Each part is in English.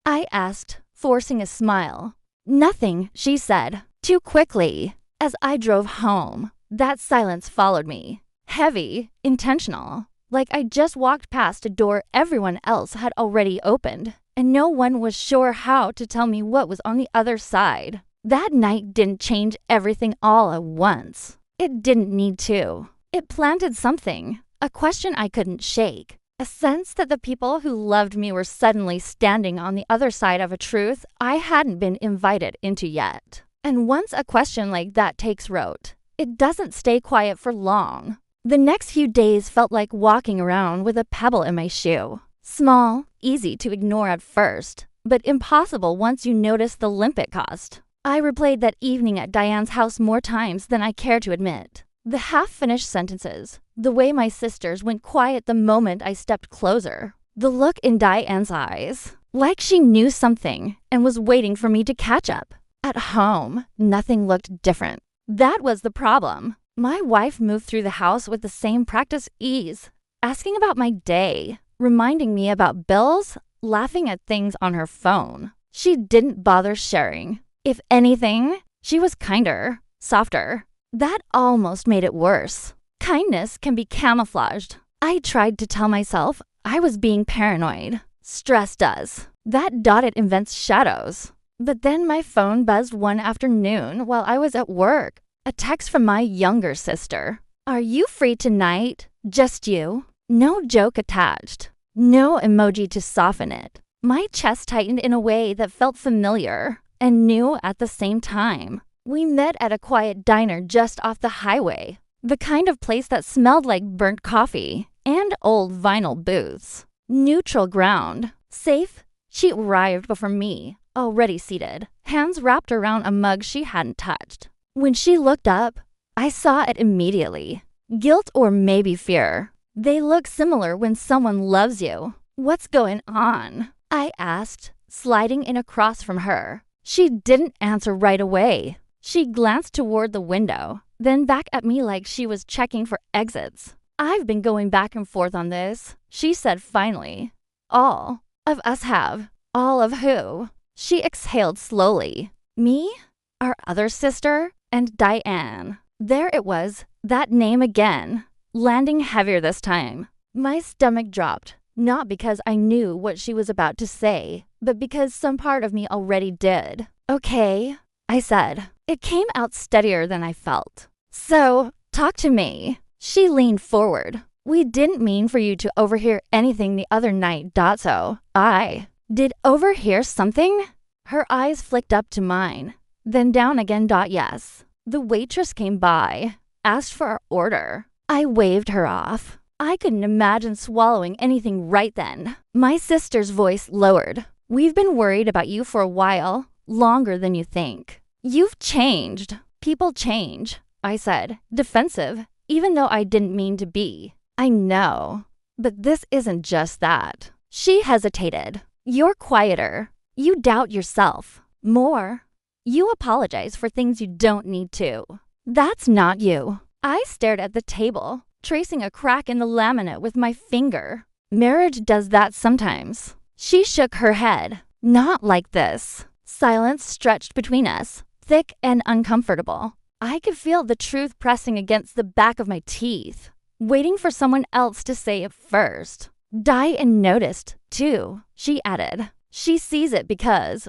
I asked, forcing a smile. Nothing, she said, too quickly. As I drove home, that silence followed me. Heavy, intentional. Like I just walked past a door everyone else had already opened, and no one was sure how to tell me what was on the other side. That night didn't change everything all at once. It didn't need to. It planted something, a question I couldn't shake, a sense that the people who loved me were suddenly standing on the other side of a truth I hadn't been invited into yet. And once a question like that takes root, it doesn't stay quiet for long. The next few days felt like walking around with a pebble in my shoe. Small, easy to ignore at first, but impossible once you notice the limp it cost. I replayed that evening at Diane's house more times than I care to admit. The half-finished sentences, the way my sisters went quiet the moment I stepped closer, the look in Diane's eyes, like she knew something and was waiting for me to catch up. At home, nothing looked different. That was the problem. My wife moved through the house with the same practiced ease, asking about my day, reminding me about bills, laughing at things on her phone. She didn't bother sharing. If anything, she was kinder, softer. That almost made it worse. Kindness can be camouflaged. I tried to tell myself I was being paranoid. Stress does. That dotted invents shadows. But then my phone buzzed one afternoon while I was at work. A text from my younger sister. Are you free tonight? Just you? No joke attached. No emoji to soften it. My chest tightened in a way that felt familiar and new at the same time. We met at a quiet diner just off the highway. The kind of place that smelled like burnt coffee and old vinyl booths. Neutral ground. Safe. She arrived before me, already seated, hands wrapped around a mug she hadn't touched. When she looked up, I saw it immediately. Guilt or maybe fear. They look similar when someone loves you. What's going on? I asked, sliding in across from her. She didn't answer right away. She glanced toward the window, then back at me like she was checking for exits. I've been going back and forth on this, she said finally. All of us have. All of who? She exhaled slowly. Me? Our other sister? And Diane. There it was, that name again, landing heavier this time. My stomach dropped, not because I knew what she was about to say, but because some part of me already did. Okay, I said. It came out steadier than I felt. So, talk to me. She leaned forward. We didn't mean for you to overhear anything the other night, Dotso. I did overhear something? Her eyes flicked up to mine, then down again. Yes. The waitress came by, asked for our order. I waved her off. I couldn't imagine swallowing anything right then. My sister's voice lowered. We've been worried about you for a while, longer than you think. You've changed. People change, I said, defensive, even though I didn't mean to be. I know, but this isn't just that. She hesitated. You're quieter. You doubt yourself. More. You apologize for things you don't need to. That's not you. I stared at the table, tracing a crack in the laminate with my finger. Marriage does that sometimes. She shook her head. Not like this. Silence stretched between us, thick and uncomfortable. I could feel the truth pressing against the back of my teeth, waiting for someone else to say it first. Diane noticed, too, she added. She sees it because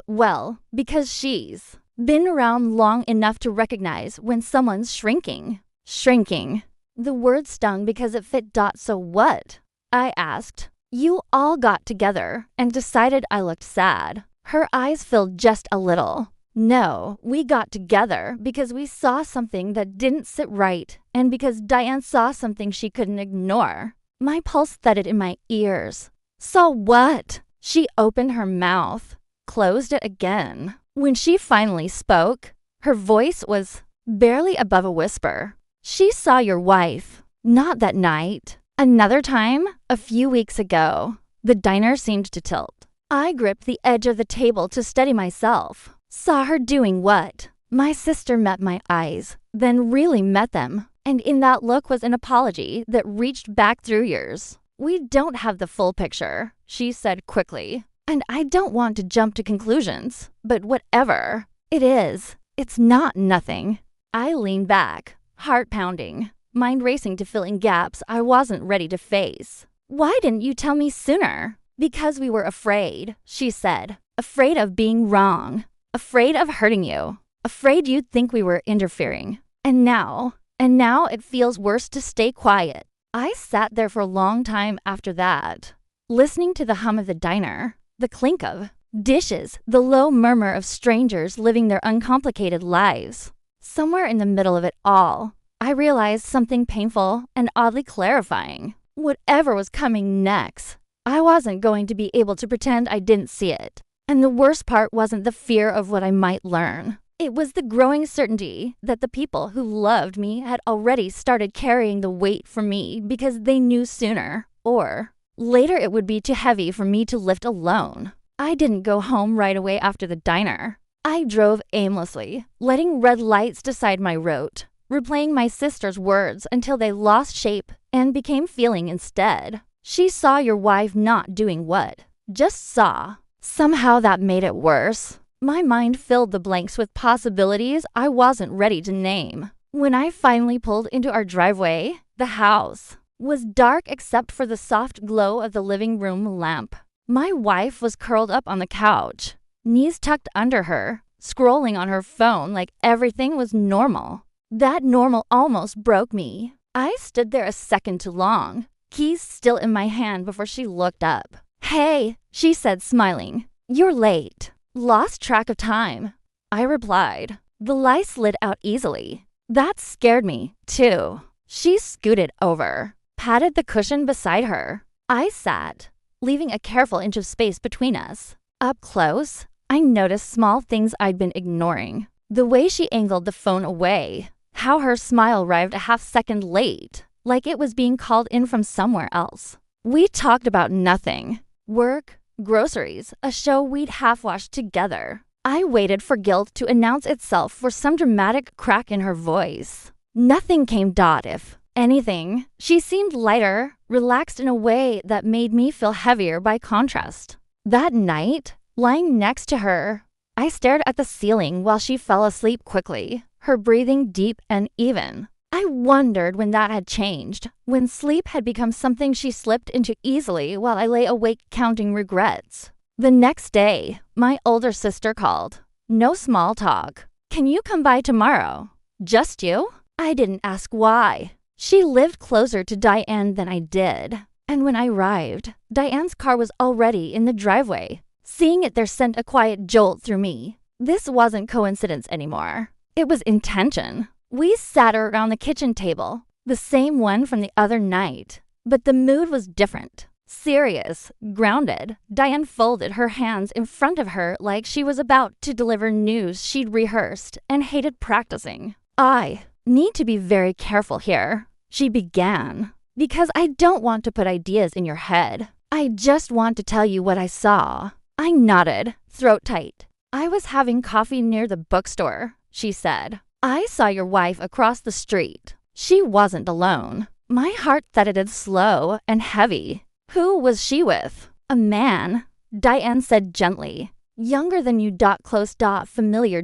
she's been around long enough to recognize when someone's shrinking. Shrinking. The word stung because it fit. So what? I asked. You all got together and decided I looked sad. Her eyes filled just a little. No, we got together because we saw something that didn't sit right and because Diane saw something she couldn't ignore. My pulse thudded in my ears. Saw what? She opened her mouth, closed it again. When she finally spoke, her voice was barely above a whisper. She saw your wife. Not that night. Another time, a few weeks ago. The diner seemed to tilt. I gripped the edge of the table to steady myself. Saw her doing what? My sister met my eyes, then really met them. And in that look was an apology that reached back through yours. We don't have the full picture, she said quickly. And I don't want to jump to conclusions, but whatever it is, it's not nothing. I leaned back, heart pounding, mind racing to fill in gaps I wasn't ready to face. Why didn't you tell me sooner? Because we were afraid, she said. Afraid of being wrong. Afraid of hurting you. Afraid you'd think we were interfering. And now it feels worse to stay quiet. I sat there for a long time after that, listening to the hum of the diner, the clink of dishes, the low murmur of strangers living their uncomplicated lives. Somewhere in the middle of it all, I realized something painful and oddly clarifying. Whatever was coming next, I wasn't going to be able to pretend I didn't see it. And the worst part wasn't the fear of what I might learn. It was the growing certainty that the people who loved me had already started carrying the weight for me because they knew sooner, or later it would be too heavy for me to lift alone. I didn't go home right away after the diner. I drove aimlessly, letting red lights decide my route, replaying my sister's words until they lost shape and became feeling instead. She saw your wife not doing what? Just saw. Somehow that made it worse. My mind filled the blanks with possibilities I wasn't ready to name. When I finally pulled into our driveway, the house was dark except for the soft glow of the living room lamp. My wife was curled up on the couch, knees tucked under her, scrolling on her phone like everything was normal. That normal almost broke me. I stood there a second too long, keys still in my hand before she looked up. "Hey," she said, smiling. "You're late." "Lost track of time," I replied. The lie slid out easily. That scared me, too. She scooted over, patted the cushion beside her. I sat, leaving a careful inch of space between us. Up close, I noticed small things I'd been ignoring. The way she angled the phone away, how her smile arrived a half second late, like it was being called in from somewhere else. We talked about nothing. Work, groceries, a show we'd half-watched together. I waited for guilt to announce itself for some dramatic crack in her voice. Nothing came. If anything, she seemed lighter, relaxed in a way that made me feel heavier by contrast. That night, lying next to her, I stared at the ceiling while she fell asleep quickly, her breathing deep and even. I wondered when that had changed, when sleep had become something she slipped into easily while I lay awake counting regrets. The next day, my older sister called. No small talk. "Can you come by tomorrow?" "Just you?" I didn't ask why. She lived closer to Diane than I did. And when I arrived, Diane's car was already in the driveway. Seeing it there sent a quiet jolt through me. This wasn't coincidence anymore. It was intention. We sat around the kitchen table, the same one from the other night, but the mood was different. Serious, grounded. Diane folded her hands in front of her like she was about to deliver news she'd rehearsed and hated practicing. "I need to be very careful here," she began, "because I don't want to put ideas in your head. I just want to tell you what I saw." I nodded, throat tight. "I was having coffee near the bookstore," she said. "I saw your wife across the street. She wasn't alone." My heart thudded slow and heavy. "Who was she with?" "A man," Diane said gently. "Younger than you. Close. Familiar.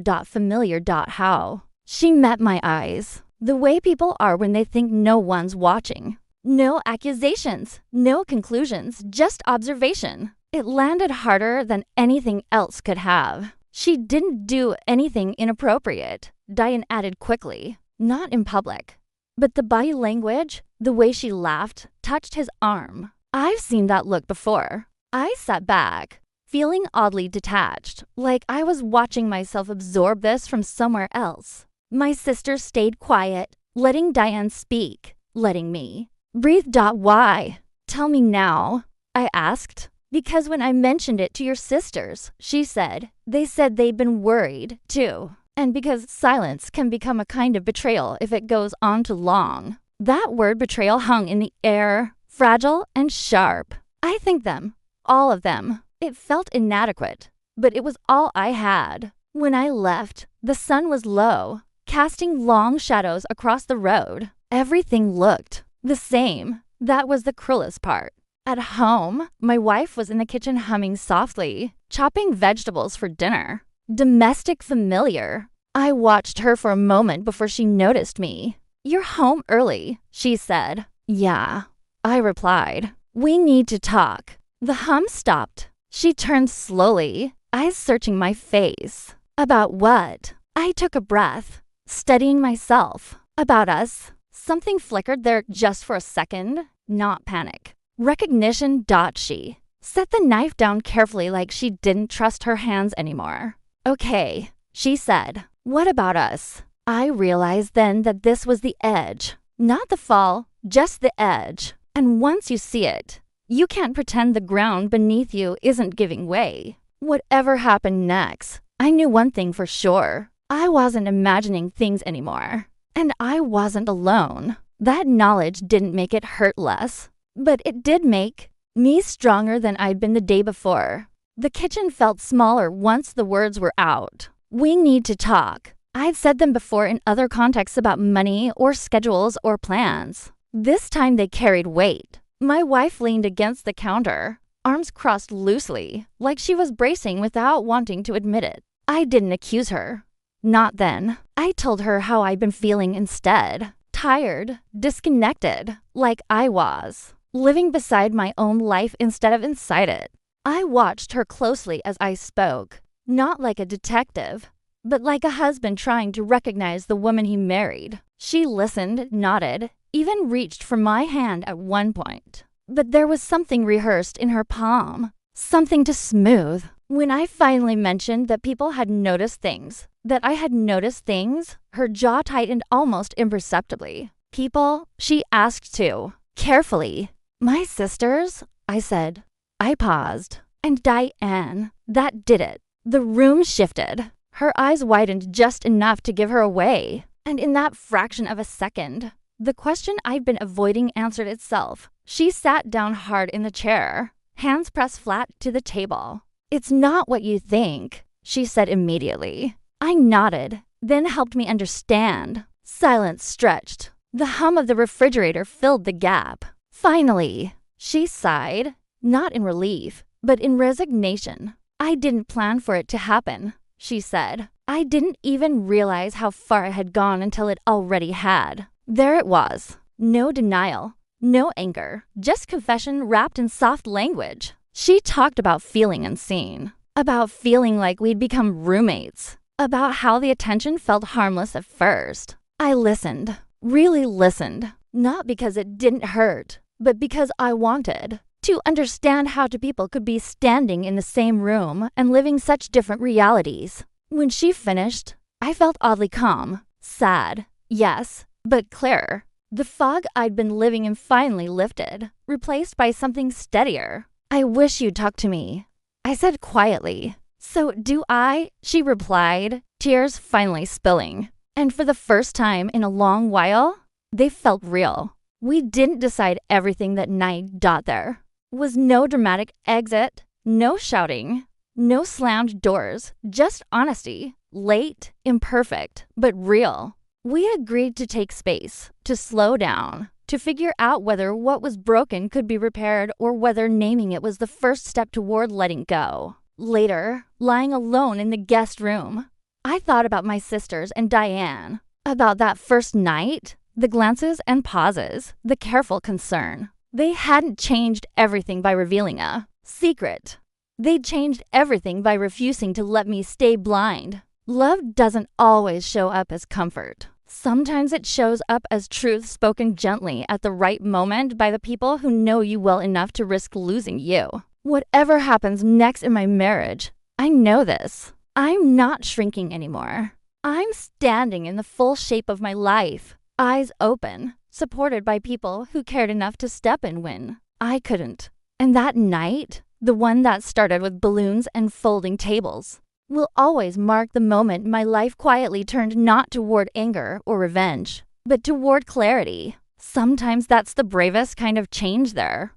How?" She met my eyes. The way people are when they think no one's watching. No accusations, no conclusions, just observation. It landed harder than anything else could have. "She didn't do anything inappropriate," Diane added quickly. "Not in public." But the body language, the way she laughed, touched his arm. I've seen that look before. I sat back, feeling oddly detached, like I was watching myself absorb this from somewhere else. My sister stayed quiet, letting Diane speak, letting me breathe. "Why? Tell me now," I asked. "Because when I mentioned it to your sisters," she said, "they said they'd been worried, too. And because silence can become a kind of betrayal if it goes on too long." That word betrayal hung in the air, fragile and sharp. I think them, all of them. It felt inadequate, but it was all I had. When I left, the sun was low, casting long shadows across the road. Everything looked the same. That was the cruelest part. At home, my wife was in the kitchen humming softly, chopping vegetables for dinner. Domestic familiar. I watched her for a moment before she noticed me. "You're home early," she said. "Yeah," I replied. "We need to talk." The hum stopped. She turned slowly, eyes searching my face. "About what?" I took a breath, studying myself. "About us." Something flickered there just for a second, not panic. Recognition. She set the knife down carefully like she didn't trust her hands anymore. "Okay," she said. "What about us?" I realized then that this was the edge. Not the fall, just the edge. And once you see it, you can't pretend the ground beneath you isn't giving way. Whatever happened next, I knew one thing for sure. I wasn't imagining things anymore. And I wasn't alone. That knowledge didn't make it hurt less, but it did make me stronger than I'd been the day before. The kitchen felt smaller once the words were out. "We need to talk." I'd said them before in other contexts about money or schedules or plans. This time they carried weight. My wife leaned against the counter, arms crossed loosely, like she was bracing without wanting to admit it. I didn't accuse her. Not then. I told her how I'd been feeling instead. Tired, disconnected, like I was. Living beside my own life instead of inside it. I watched her closely as I spoke, not like a detective, but like a husband trying to recognize the woman he married. She listened, nodded, even reached for my hand at one point. But there was something rehearsed in her palm, something to smooth. When I finally mentioned that people had noticed things, that I had noticed things, her jaw tightened almost imperceptibly. "People?" she asked too, carefully. "My sisters?" I said. I paused. "And Diane." That did it. The room shifted. Her eyes widened just enough to give her away. And in that fraction of a second, the question I'd been avoiding answered itself. She sat down hard in the chair, hands pressed flat to the table. "It's not what you think," she said immediately. I nodded, then helped me understand. Silence stretched. The hum of the refrigerator filled the gap. "Finally," she sighed, not in relief, but in resignation. "I didn't plan for it to happen," she said. "I didn't even realize how far it had gone until it already had." There it was. No denial, no anger, just confession wrapped in soft language. She talked about feeling unseen, about feeling like we'd become roommates, about how the attention felt harmless at first. I listened, really listened, not because it didn't hurt, but because I wanted to understand how two people could be standing in the same room and living such different realities. When she finished, I felt oddly calm, sad, yes, but clearer. The fog I'd been living in finally lifted, replaced by something steadier. "I wish you'd talk to me," I said quietly. "So do I," she replied, tears finally spilling. And for the first time in a long while, they felt real. We didn't decide everything that night. There was no dramatic exit, no shouting, no slammed doors, just honesty. Late, imperfect, but real. We agreed to take space, to slow down, to figure out whether what was broken could be repaired or whether naming it was the first step toward letting go. Later, lying alone in the guest room, I thought about my sisters and Diane, about that first night, the glances and pauses, the careful concern. They hadn't changed everything by revealing a secret. They'd changed everything by refusing to let me stay blind. Love doesn't always show up as comfort. Sometimes it shows up as truth spoken gently at the right moment by the people who know you well enough to risk losing you. Whatever happens next in my marriage, I know this. I'm not shrinking anymore. I'm standing in the full shape of my life, eyes open, supported by people who cared enough to step in when I couldn't. And that night, the one that started with balloons and folding tables, will always mark the moment my life quietly turned not toward anger or revenge, but toward clarity. Sometimes that's the bravest kind of change there.